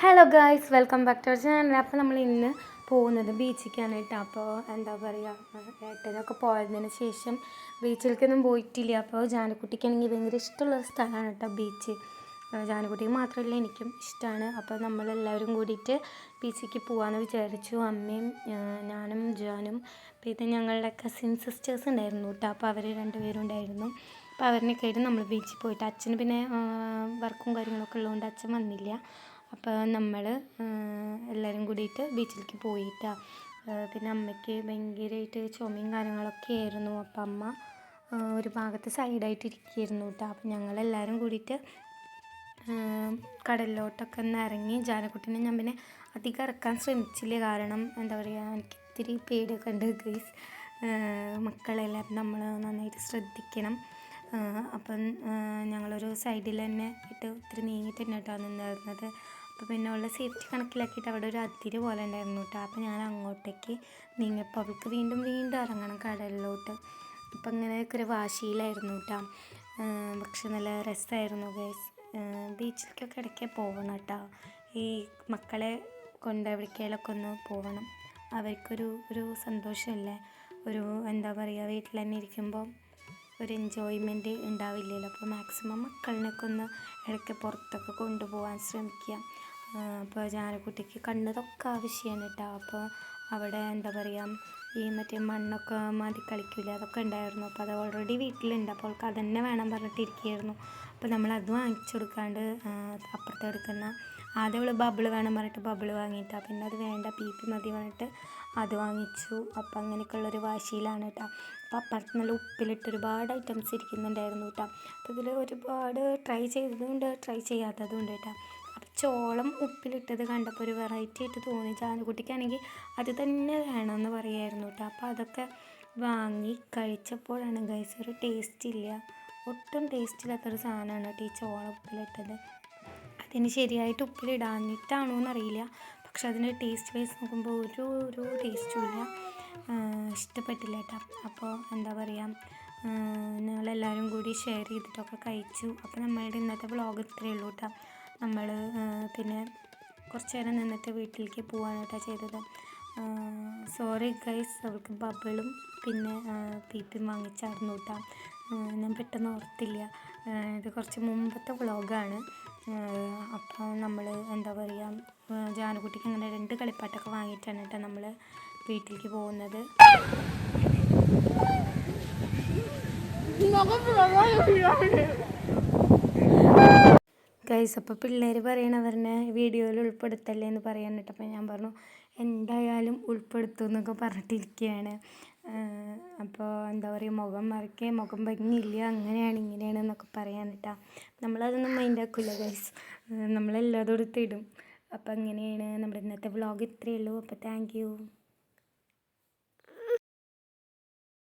Hello guys, welcome back to our channel. അപ്പോൾ നമ്മൾ ഇന്ന് പോകുന്നത് ബീച്ചിലേക്കാണ് കേട്ടോ. അപ്പോൾ എന്താ പറയുക, ഏട്ടനൊക്കെ പോയതിന് ശേഷം ബീച്ചിലേക്കൊന്നും പോയിട്ടില്ല. അപ്പോൾ ജാനക്കുട്ടിക്കാണെങ്കിൽ ഭയങ്കര ഇഷ്ടമുള്ള സ്ഥലമാണ് കേട്ടോ ബീച്ച്. ജാനക്കുട്ടിക്ക് മാത്രമല്ല എനിക്കും ഇഷ്ടമാണ്. അപ്പോൾ നമ്മളെല്ലാവരും കൂടിയിട്ട് ബീച്ചിലേക്ക് പോകാമെന്ന് വിചാരിച്ചു. അമ്മയും ഞാനും ജാനും പിന്നെ ഞങ്ങളുടെ കസിൻ സിസ്റ്റേഴ്സ് ഉണ്ടായിരുന്നു കേട്ടോ. അപ്പോൾ അവർ രണ്ടുപേരും ഉണ്ടായിരുന്നു. അപ്പോൾ അവരിനൊക്കെ ആയിട്ട് നമ്മൾ ബീച്ചിൽ പോയിട്ട്, അച്ഛന് പിന്നെ വർക്കും കാര്യങ്ങളൊക്കെ ഉള്ളതുകൊണ്ട് അച്ഛൻ വന്നില്ല. അപ്പോൾ നമ്മൾ എല്ലാവരും കൂടിയിട്ട് ബീച്ചിലേക്ക് പോയിട്ടാണ്. പിന്നെ അമ്മയ്ക്ക് ഭയങ്കരമായിട്ട് ചുമയും കാര്യങ്ങളൊക്കെ ആയിരുന്നു. അപ്പം അമ്മ ഒരു ഭാഗത്ത് സൈഡായിട്ട് ഇരിക്കുകയായിരുന്നു കേട്ടോ. അപ്പം ഞങ്ങളെല്ലാവരും കൂടിയിട്ട് കടലിലോട്ടൊക്കെ ഒന്ന് ഇറങ്ങി. ജാനക്കുട്ടീനെ ഞാൻ പിന്നെ അധികം ഇറക്കാൻ ശ്രമിച്ചില്ല, കാരണം എന്താ പറയുക, എനിക്ക് ഇത്തിരി പേടിയൊക്കെ ഉണ്ട് ഗൈസ്. മക്കളെല്ലാം നമ്മൾ നന്നായിട്ട് ശ്രദ്ധിക്കണം. അപ്പം ഞങ്ങളൊരു സൈഡിൽ തന്നെ ഇട്ട് ഒത്തിരി നീങ്ങിയിട്ട് തന്നെ കേട്ടോ നിന്നിരുന്നത്. അപ്പോൾ പിന്നെ ഉള്ള സേഫ്റ്റി കണക്കിലാക്കിയിട്ട് അവിടെ ഒരു അതിര് പോലെ ഉണ്ടായിരുന്നു കേട്ടോ. അപ്പോൾ ഞാൻ അങ്ങോട്ടേക്ക് നീങ്ങിയപ്പോൾ അവൾക്ക് വീണ്ടും ഇറങ്ങണം കടലിലോട്ട്. അപ്പം അങ്ങനെയൊക്കെ ഒരു വാശിയിലായിരുന്നു കേട്ടോ. പക്ഷെ നല്ല രസമായിരുന്നു ഗൈസ്. ബീച്ചിലേക്കൊക്കെ ഇടയ്ക്ക് പോകണം കേട്ടോ. ഈ മക്കളെ കൊണ്ട് എവിടേക്കെങ്കിലുമൊക്കെ ഒന്ന് പോകണം. അവർക്കൊരു സന്തോഷമല്ലേ. ഒരു എന്താ പറയുക, വീട്ടിൽ തന്നെ ഇരിക്കുമ്പോൾ ഒരു എൻജോയ്മെൻറ്റ് ഉണ്ടാവില്ലല്ലോ. അപ്പോൾ മാക്സിമം മക്കളിനൊക്കെ ഒന്ന് ഇടയ്ക്ക് പുറത്തൊക്കെ കൊണ്ടുപോകാൻ ശ്രമിക്കുക. അപ്പോൾ ജാനക്കുട്ടിക്ക് കണ്ണതൊക്കെ ആവശ്യമാണ് കേട്ടോ. അപ്പോൾ അവിടെ എന്താ പറയുക, ഈ മറ്റേ മണ്ണൊക്കെ മാറ്റി കളിക്കില്ല, അതൊക്കെ ഉണ്ടായിരുന്നു. അപ്പോൾ അത് ഓൾറെഡി വീട്ടിലുണ്ട്. അപ്പോൾ അവൾക്ക് അതന്നെ വേണം പറഞ്ഞിട്ടിരിക്കുകയായിരുന്നു. അപ്പോൾ നമ്മളത് വാങ്ങിച്ചു കൊടുക്കാണ്ട് അപ്പുറത്ത് എടുക്കുന്ന ആദ്യം അവൾ ബബിൾ വേണം പറഞ്ഞിട്ട് ബബിൾ വാങ്ങിയിട്ടാണ്. പിന്നെ അത് വേണ്ട, പി മതി പറഞ്ഞിട്ട് അത് വാങ്ങിച്ചു. അപ്പം അങ്ങനെയൊക്കെയുള്ളൊരു വാശിയിലാണ് കേട്ടോ. അപ്പോൾ അപ്പുറത്ത് നല്ല ഉപ്പിലിട്ട് ഒരുപാട് ഐറ്റംസ് ഇരിക്കുന്നുണ്ടായിരുന്നു കേട്ടോ. അപ്പോൾ ഇതിൽ ഒരുപാട് ട്രൈ ചെയ്തതുകൊണ്ട് ട്രൈ ചെയ്യാത്തതുകൊണ്ട് കേട്ടോ. അപ്പോൾ ചോളം ഉപ്പിലിട്ടത് കണ്ടപ്പോൾ ഒരു വെറൈറ്റി ആയിട്ട് തോന്നി. ജാനുകുട്ടിക്കാണെങ്കിൽ അത് തന്നെ വേണമെന്ന് പറയുമായിരുന്നു കേട്ടോ. അപ്പോൾ അതൊക്കെ വാങ്ങി കഴിച്ചപ്പോഴാണ് ഗൈസ് ഒരു ടേസ്റ്റ് ഇല്ല, ഒട്ടും ടേസ്റ്റ് ഇല്ലാത്തൊരു സാധനമാണ് കേട്ടോ ഈ ചോളം ഉപ്പിലിട്ടത്. അതിന് ശരിയായിട്ട് ഉപ്പിലിടാഞ്ഞിട്ടാണോ എന്നറിയില്ല, പക്ഷെ അതിന് ടേസ്റ്റ് വൈസ് നോക്കുമ്പോൾ ഒരു ടേസ്റ്റും ഇല്ല. ഇഷ്ടപ്പെട്ടില്ല കേട്ടോ. അപ്പോൾ എന്താ പറയുക, ഞങ്ങളെല്ലാവരും കൂടി ഷെയർ ചെയ്തിട്ടൊക്കെ കഴിച്ചു. അപ്പോൾ നമ്മളുടെ ഇന്നത്തെ വ്ളോഗ് ഇത്രയേ ഉള്ളൂ കേട്ടോ. നമ്മൾ പിന്നെ കുറച്ച് നേരം നിന്നിട്ട് വീട്ടിലേക്ക് പോകാൻ കേട്ടോ ചെയ്തത്. സോറി ഗൈസ്, അവൾക്ക് ബബിളും പിന്നെ പീപ്പിയും വാങ്ങിച്ചായിരുന്നു കേട്ടോ. ഞാൻ പെട്ടെന്ന് ഓർത്തില്ല, ഇത് കുറച്ച് മുമ്പത്തെ വ്ളോഗാണ്. അപ്പോൾ നമ്മൾ എന്താ പറയുക, ജാനുകുട്ടിക്ക് അങ്ങനെ 2 കളിപ്പാട്ടൊക്കെ വാങ്ങിയിട്ടാണ് കേട്ടോ നമ്മൾ വീട്ടിലേക്ക് പോകുന്നത്. ഗൈസ്, അപ്പോൾ പിള്ളേർ പറയണവരെ വീഡിയോയിൽ ഉൾപ്പെടുത്തല്ലേ എന്ന് പറയാൻ കേട്ടോ. അപ്പോൾ ഞാൻ പറഞ്ഞു എന്തായാലും ഉൾപ്പെടുത്തും എന്നൊക്കെ പറഞ്ഞിട്ടിരിക്കുകയാണ്. അപ്പോൾ എന്താ പറയുക, മുഖം ഭംഗിയില്ല, അങ്ങനെയാണ് ഇങ്ങനെയാണ് എന്നൊക്കെ പറയാൻ കേട്ടോ. നമ്മളതൊന്നും മൈൻഡാക്കില്ല ഗൈസ്, നമ്മളെല്ലാതും എടുത്തിടും. അപ്പോൾ അങ്ങനെയാണ് നമ്മുടെ ഇന്നത്തെ വ്ളോഗ് ഇത്രയേ ഉള്ളൂ. അപ്പോൾ താങ്ക് യു.